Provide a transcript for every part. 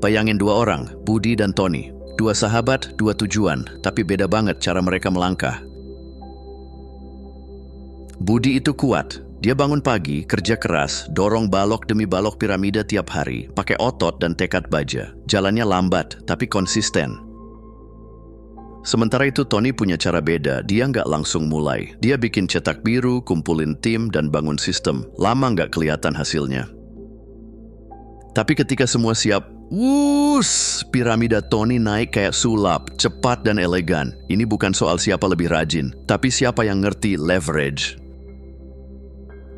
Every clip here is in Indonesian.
Bayangin dua orang, Budi dan Tony. Dua sahabat, dua tujuan, tapi beda banget cara mereka melangkah. Budi itu kuat. Dia bangun pagi, kerja keras, dorong balok demi balok piramida tiap hari, pakai otot dan tekad baja. Jalannya lambat, tapi konsisten. Sementara itu Tony punya cara beda, dia nggak langsung mulai. Dia bikin cetak biru, kumpulin tim, dan bangun sistem. Lama nggak kelihatan hasilnya. Tapi ketika semua siap, piramida Tony naik kayak sulap, cepat dan elegan. Ini bukan soal siapa lebih rajin, tapi siapa yang ngerti leverage.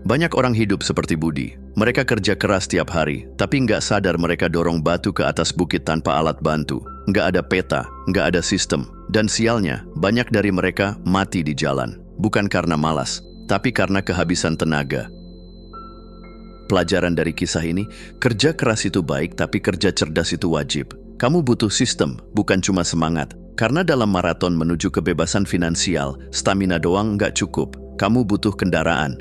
Banyak orang hidup seperti Budi. Mereka kerja keras tiap hari, tapi nggak sadar mereka dorong batu ke atas bukit tanpa alat bantu. Nggak ada peta, nggak ada sistem. Dan sialnya, banyak dari mereka mati di jalan. Bukan karena malas, tapi karena kehabisan tenaga. Pelajaran dari kisah ini, kerja keras itu baik, tapi kerja cerdas itu wajib. Kamu butuh sistem, bukan cuma semangat. Karena dalam maraton menuju kebebasan finansial, stamina doang nggak cukup. Kamu butuh kendaraan.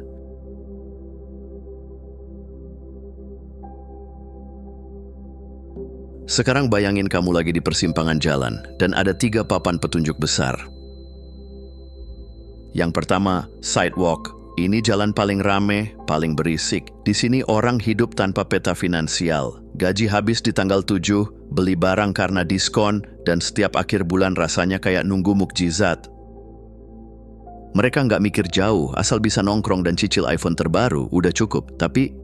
Sekarang bayangin kamu lagi di persimpangan jalan, dan ada 3 papan petunjuk besar. Yang pertama, sidewalk. Ini jalan paling rame, paling berisik. Di sini orang hidup tanpa peta finansial. Gaji habis di tanggal 7, beli barang karena diskon, dan setiap akhir bulan rasanya kayak nunggu mukjizat. Mereka nggak mikir jauh, asal bisa nongkrong dan cicil iPhone terbaru, udah cukup. Tapi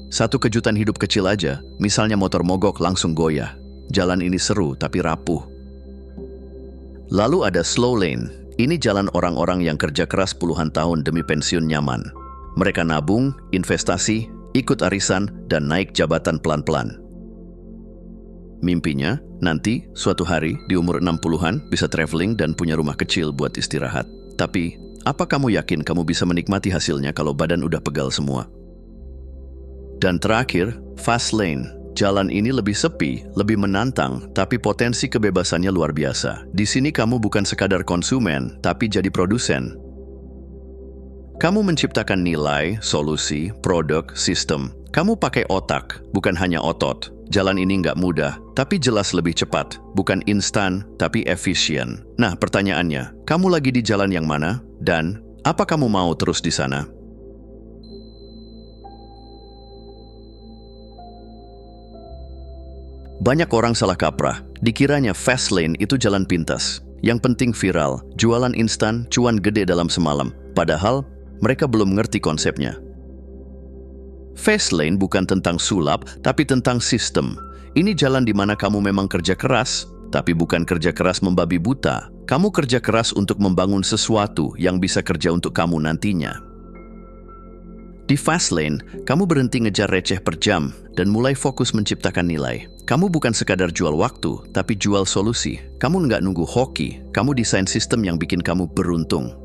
satu kejutan hidup kecil aja, misalnya motor mogok langsung goyah. Jalan ini seru tapi rapuh. Lalu ada slow lane. Ini jalan orang-orang yang kerja keras puluhan tahun demi pensiun nyaman. Mereka nabung, investasi, ikut arisan, dan naik jabatan pelan-pelan. Mimpinya, nanti suatu hari di umur 60-an bisa traveling dan punya rumah kecil buat istirahat. Tapi, apa kamu yakin kamu bisa menikmati hasilnya kalau badan udah pegal semua? Dan terakhir, fast lane. Jalan ini lebih sepi, lebih menantang, tapi potensi kebebasannya luar biasa. Di sini kamu bukan sekadar konsumen, tapi jadi produsen. Kamu menciptakan nilai, solusi, produk, sistem. Kamu pakai otak, bukan hanya otot. Jalan ini nggak mudah, tapi jelas lebih cepat. Bukan instan, tapi efisien. Nah, pertanyaannya, kamu lagi di jalan yang mana? Dan, apa kamu mau terus di sana? Banyak orang salah kaprah, dikiranya fast lane itu jalan pintas. Yang penting viral, jualan instan, cuan gede dalam semalam. Padahal, mereka belum ngerti konsepnya. Fast lane bukan tentang sulap, tapi tentang sistem. Ini jalan di mana kamu memang kerja keras, tapi bukan kerja keras membabi buta. Kamu kerja keras untuk membangun sesuatu yang bisa kerja untuk kamu nantinya. Di fast lane, kamu berhenti ngejar receh per jam dan mulai fokus menciptakan nilai. Kamu bukan sekadar jual waktu, tapi jual solusi. Kamu nggak nunggu hoki, kamu desain sistem yang bikin kamu beruntung.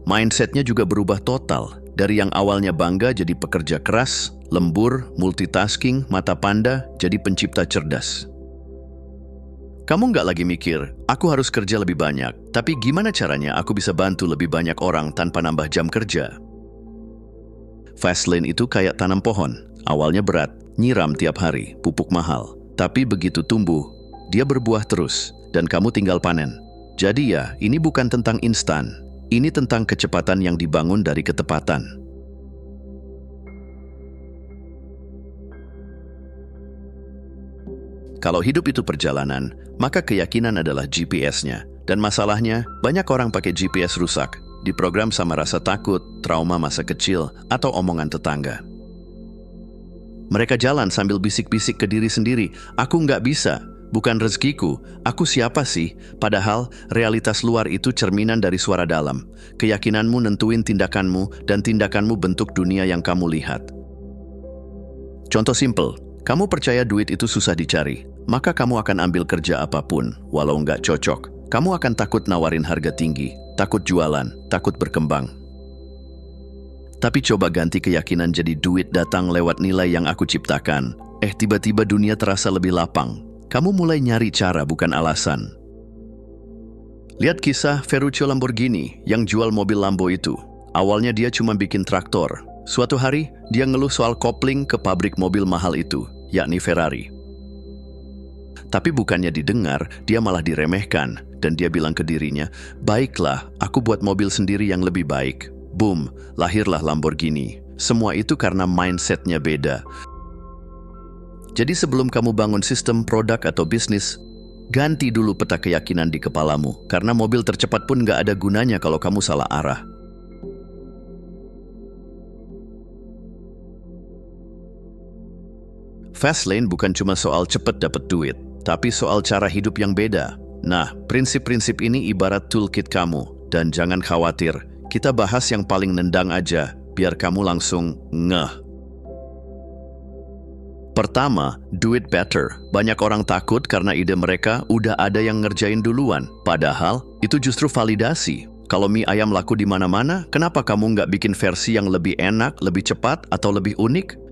Mindsetnya juga berubah total. Dari yang awalnya bangga jadi pekerja keras, lembur, multitasking, mata panda, jadi pencipta cerdas. Kamu nggak lagi mikir, aku harus kerja lebih banyak, tapi gimana caranya aku bisa bantu lebih banyak orang tanpa nambah jam kerja? Fast lane itu kayak tanam pohon. Awalnya berat, nyiram tiap hari, pupuk mahal. Tapi begitu tumbuh, dia berbuah terus, dan kamu tinggal panen. Jadi ya, ini bukan tentang instan. Ini tentang kecepatan yang dibangun dari ketepatan. Kalau hidup itu perjalanan, maka keyakinan adalah GPS-nya. Dan masalahnya, banyak orang pakai GPS rusak. Diprogram sama rasa takut, trauma masa kecil, atau omongan tetangga. Mereka jalan sambil bisik-bisik ke diri sendiri, aku nggak bisa, bukan rezekiku, aku siapa sih? Padahal realitas luar itu cerminan dari suara dalam. Keyakinanmu nentuin tindakanmu, dan tindakanmu bentuk dunia yang kamu lihat. Contoh simple, kamu percaya duit itu susah dicari, maka kamu akan ambil kerja apapun, walau nggak cocok. Kamu akan takut nawarin harga tinggi, takut jualan, takut berkembang. Tapi coba ganti keyakinan jadi duit datang lewat nilai yang aku ciptakan. Tiba-tiba dunia terasa lebih lapang. Kamu mulai nyari cara bukan alasan. Lihat kisah Ferruccio Lamborghini yang jual mobil Lambo itu. Awalnya dia cuma bikin traktor. Suatu hari, dia ngeluh soal kopling ke pabrik mobil mahal itu, yakni Ferrari. Tapi bukannya didengar, dia malah diremehkan. Dan dia bilang ke dirinya, baiklah, aku buat mobil sendiri yang lebih baik. Boom, lahirlah Lamborghini. Semua itu karena mindsetnya beda. Jadi sebelum kamu bangun sistem produk atau bisnis, ganti dulu peta keyakinan di kepalamu. Karena mobil tercepat pun nggak ada gunanya kalau kamu salah arah. Fast lane bukan cuma soal cepat dapat duit, tapi soal cara hidup yang beda. Nah, prinsip-prinsip ini ibarat toolkit kamu. Dan jangan khawatir, kita bahas yang paling nendang aja, biar kamu langsung ngeh. Pertama, do it better. Banyak orang takut karena ide mereka udah ada yang ngerjain duluan. Padahal, itu justru validasi. Kalau mie ayam laku di mana-mana, kenapa kamu nggak bikin versi yang lebih enak, lebih cepat, atau lebih unik?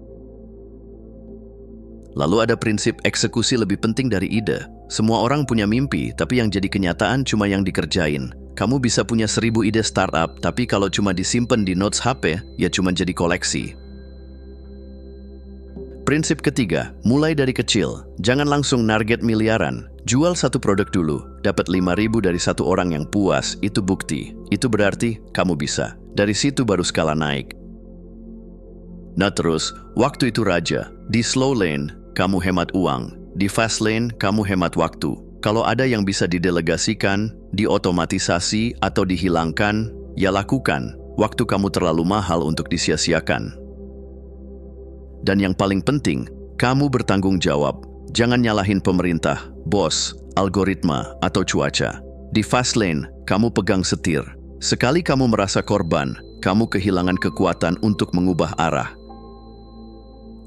Lalu ada prinsip eksekusi lebih penting dari ide. Semua orang punya mimpi, tapi yang jadi kenyataan cuma yang dikerjain. Kamu bisa punya 1000 ide startup, tapi kalau cuma disimpan di notes HP, ya cuma jadi koleksi. Prinsip ketiga, mulai dari kecil. Jangan langsung target miliaran. Jual satu produk dulu, dapat 5.000 dari satu orang yang puas, itu bukti. Itu berarti kamu bisa. Dari situ baru skala naik. Nah terus, waktu itu raja. Di slow lane, kamu hemat uang. Di fast lane, kamu hemat waktu. Kalau ada yang bisa didelegasikan, diotomatisasi, atau dihilangkan, ya lakukan. Waktu kamu terlalu mahal untuk disia-siakan. Dan yang paling penting, kamu bertanggung jawab. Jangan nyalahin pemerintah, bos, algoritma, atau cuaca. Di fast lane, kamu pegang setir. Sekali kamu merasa korban, kamu kehilangan kekuatan untuk mengubah arah.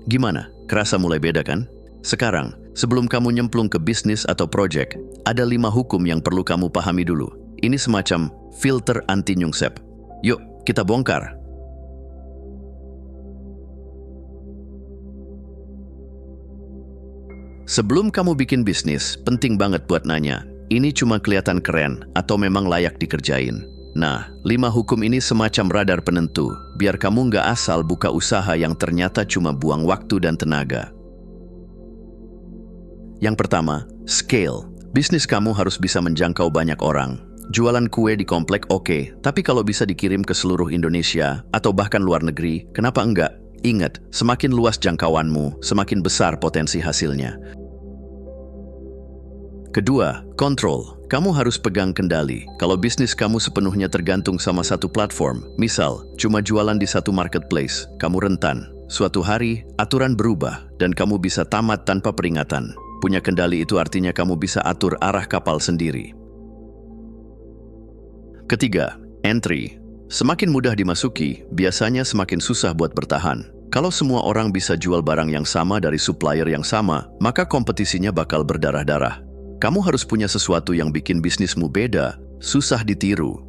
Gimana? Kerasa mulai beda kan? Sekarang, sebelum kamu nyemplung ke bisnis atau project, ada 5 hukum yang perlu kamu pahami dulu. Ini semacam filter anti nyungsep. Yuk, kita bongkar. Sebelum kamu bikin bisnis, penting banget buat nanya, ini cuma kelihatan keren atau memang layak dikerjain? Nah, 5 hukum ini semacam radar penentu, biar kamu nggak asal buka usaha yang ternyata cuma buang waktu dan tenaga. Yang pertama, scale. Bisnis kamu harus bisa menjangkau banyak orang. Jualan kue di komplek oke, tapi kalau bisa dikirim ke seluruh Indonesia atau bahkan luar negeri, kenapa enggak? Ingat, semakin luas jangkauanmu, semakin besar potensi hasilnya. Kedua, kontrol. Kamu harus pegang kendali. Kalau bisnis kamu sepenuhnya tergantung sama satu platform, misal, cuma jualan di satu marketplace, kamu rentan. Suatu hari, aturan berubah, dan kamu bisa tamat tanpa peringatan. Punya kendali itu artinya kamu bisa atur arah kapal sendiri. Ketiga, entry. Semakin mudah dimasuki, biasanya semakin susah buat bertahan. Kalau semua orang bisa jual barang yang sama dari supplier yang sama, maka kompetisinya bakal berdarah-darah. Kamu harus punya sesuatu yang bikin bisnismu beda, susah ditiru.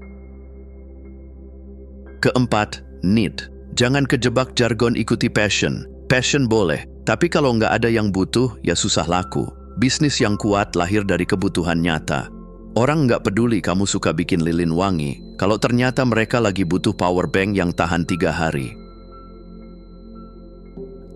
Keempat, need. Jangan kejebak jargon ikuti passion. Passion boleh, tapi kalau nggak ada yang butuh, ya susah laku. Bisnis yang kuat lahir dari kebutuhan nyata. Orang nggak peduli kamu suka bikin lilin wangi, kalau ternyata mereka lagi butuh power bank yang tahan 3 hari.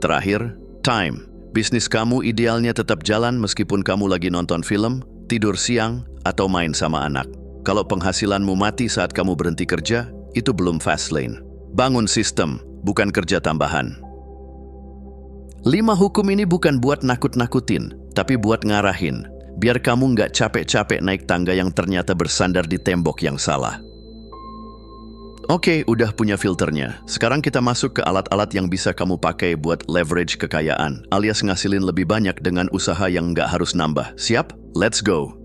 Terakhir, time. Bisnis kamu idealnya tetap jalan meskipun kamu lagi nonton film, tidur siang, atau main sama anak. Kalau penghasilanmu mati saat kamu berhenti kerja, itu belum fast lane. Bangun sistem, bukan kerja tambahan. 5 hukum ini bukan buat nakut-nakutin, tapi buat ngarahin. Biar kamu nggak capek-capek naik tangga yang ternyata bersandar di tembok yang salah. Oke, udah punya filternya. Sekarang kita masuk ke alat-alat yang bisa kamu pakai buat leverage kekayaan, alias ngasilin lebih banyak dengan usaha yang nggak harus nambah. Siap? Let's go!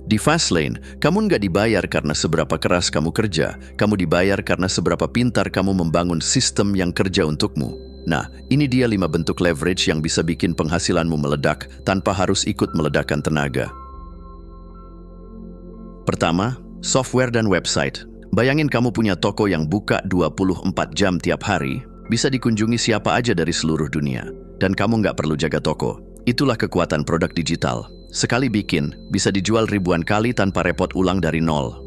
Di fast lane, kamu nggak dibayar karena seberapa keras kamu kerja. Kamu dibayar karena seberapa pintar kamu membangun sistem yang kerja untukmu. Nah, ini dia 5 bentuk leverage yang bisa bikin penghasilanmu meledak tanpa harus ikut meledakkan tenaga. Pertama, software dan website. Bayangin kamu punya toko yang buka 24 jam tiap hari, bisa dikunjungi siapa aja dari seluruh dunia. Dan kamu nggak perlu jaga toko. Itulah kekuatan produk digital. Sekali bikin, bisa dijual ribuan kali tanpa repot ulang dari nol.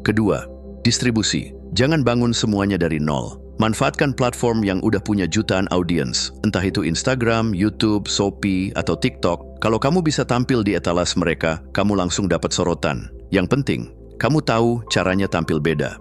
Kedua, distribusi. Jangan bangun semuanya dari nol. Manfaatkan platform yang udah punya jutaan audiens, entah itu Instagram, YouTube, Shopee, atau TikTok. Kalau kamu bisa tampil di etalas mereka, kamu langsung dapat sorotan. Yang penting, kamu tahu caranya tampil beda.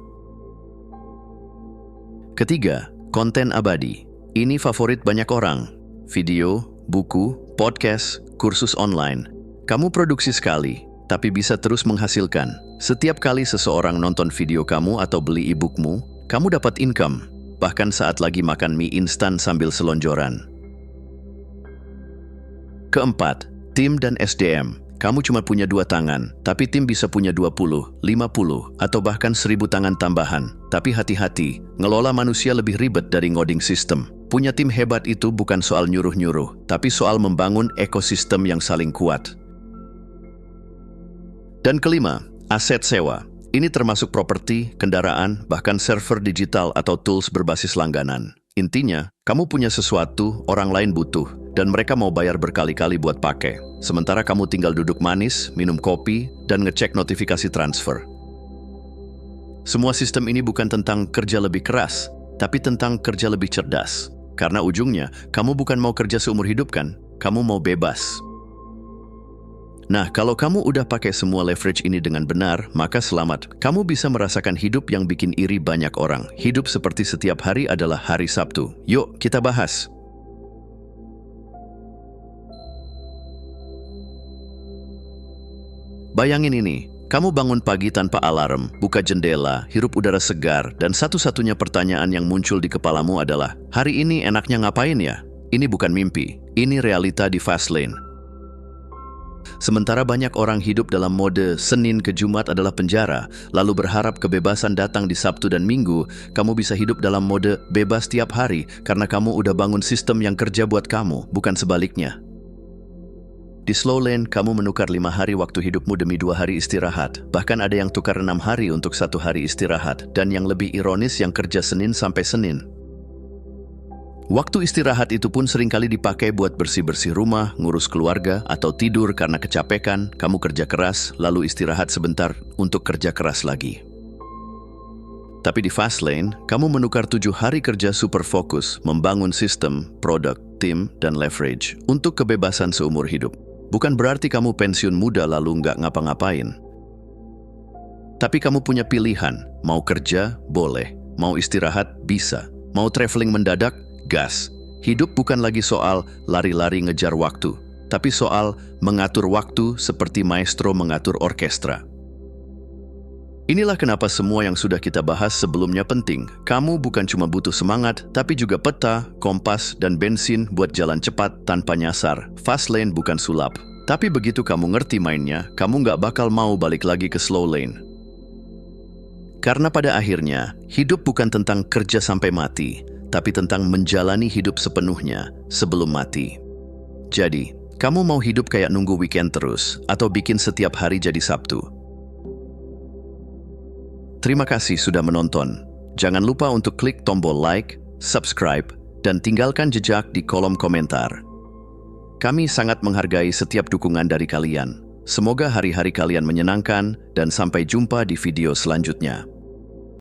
Ketiga, konten abadi. Ini favorit banyak orang. Video, buku, podcast, kursus online. Kamu produksi sekali, tapi bisa terus menghasilkan. Setiap kali seseorang nonton video kamu atau beli e-bookmu, kamu dapat income. Bahkan saat lagi makan mie instan sambil selonjoran. Keempat, tim dan SDM. Kamu cuma punya 2 tangan, tapi tim bisa punya 20, 50, atau bahkan 1000 tangan tambahan. Tapi hati-hati, ngelola manusia lebih ribet dari ngoding sistem. Punya tim hebat itu bukan soal nyuruh-nyuruh, tapi soal membangun ekosistem yang saling kuat. Dan kelima, aset sewa. Ini termasuk properti, kendaraan, bahkan server digital atau tools berbasis langganan. Intinya, kamu punya sesuatu, orang lain butuh, dan mereka mau bayar berkali-kali buat pakai. Sementara kamu tinggal duduk manis, minum kopi, dan ngecek notifikasi transfer. Semua sistem ini bukan tentang kerja lebih keras, tapi tentang kerja lebih cerdas. Karena ujungnya, kamu bukan mau kerja seumur hidup kan? Kamu mau bebas. Nah, kalau kamu udah pakai semua leverage ini dengan benar, maka selamat. Kamu bisa merasakan hidup yang bikin iri banyak orang. Hidup seperti setiap hari adalah hari Sabtu. Yuk, kita bahas. Bayangin ini, kamu bangun pagi tanpa alarm, buka jendela, hirup udara segar, dan satu-satunya pertanyaan yang muncul di kepalamu adalah, hari ini enaknya ngapain ya? Ini bukan mimpi, ini realita di fast lane. Sementara banyak orang hidup dalam mode Senin ke Jumat adalah penjara, lalu berharap kebebasan datang di Sabtu dan Minggu, kamu bisa hidup dalam mode bebas tiap hari karena kamu udah bangun sistem yang kerja buat kamu, bukan sebaliknya. Di slow lane, kamu menukar 5 hari waktu hidupmu demi 2 hari istirahat. Bahkan ada yang tukar 6 hari untuk 1 hari istirahat. Dan yang lebih ironis yang kerja Senin sampai Senin. Waktu istirahat itu pun seringkali dipakai buat bersih-bersih rumah, ngurus keluarga, atau tidur karena kecapekan, kamu kerja keras, lalu istirahat sebentar untuk kerja keras lagi. Tapi di fast lane, kamu menukar 7 hari kerja super fokus, membangun sistem, produk, tim, dan leverage untuk kebebasan seumur hidup. Bukan berarti kamu pensiun muda lalu nggak ngapa-ngapain. Tapi kamu punya pilihan, mau kerja, boleh, mau istirahat, bisa, mau traveling mendadak, gas. Hidup bukan lagi soal lari-lari ngejar waktu, tapi soal mengatur waktu seperti maestro mengatur orkestra. Inilah kenapa semua yang sudah kita bahas sebelumnya penting. Kamu bukan cuma butuh semangat, tapi juga peta, kompas, dan bensin buat jalan cepat tanpa nyasar. Fast lane bukan sulap. Tapi begitu kamu ngerti mainnya, kamu nggak bakal mau balik lagi ke slow lane. Karena pada akhirnya, hidup bukan tentang kerja sampai mati, tapi tentang menjalani hidup sepenuhnya sebelum mati. Jadi, kamu mau hidup kayak nunggu weekend terus, atau bikin setiap hari jadi Sabtu? Terima kasih sudah menonton. Jangan lupa untuk klik tombol like, subscribe, dan tinggalkan jejak di kolom komentar. Kami sangat menghargai setiap dukungan dari kalian. Semoga hari-hari kalian menyenangkan, dan sampai jumpa di video selanjutnya.